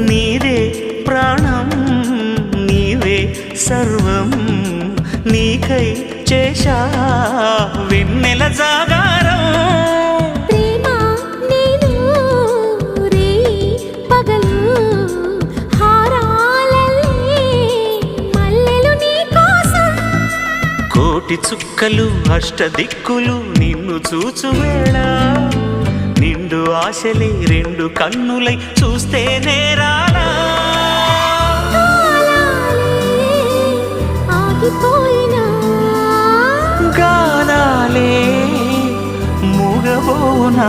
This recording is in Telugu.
నీదే ప్రాణం నీవే సర్వం నీకై చేశా వెన్నెల జాగారం ప్రేమ నేను రే పగలు హారాలల్లే మల్లెలు నీ కోసం కోటి చుక్కలు అష్టదిక్కులు నిన్ను చూచువేళ నిండు ఆశలే రెండు కన్నులై చూస్తే నేరాలా ఆగిపోయినా గానాలే మూగబోనా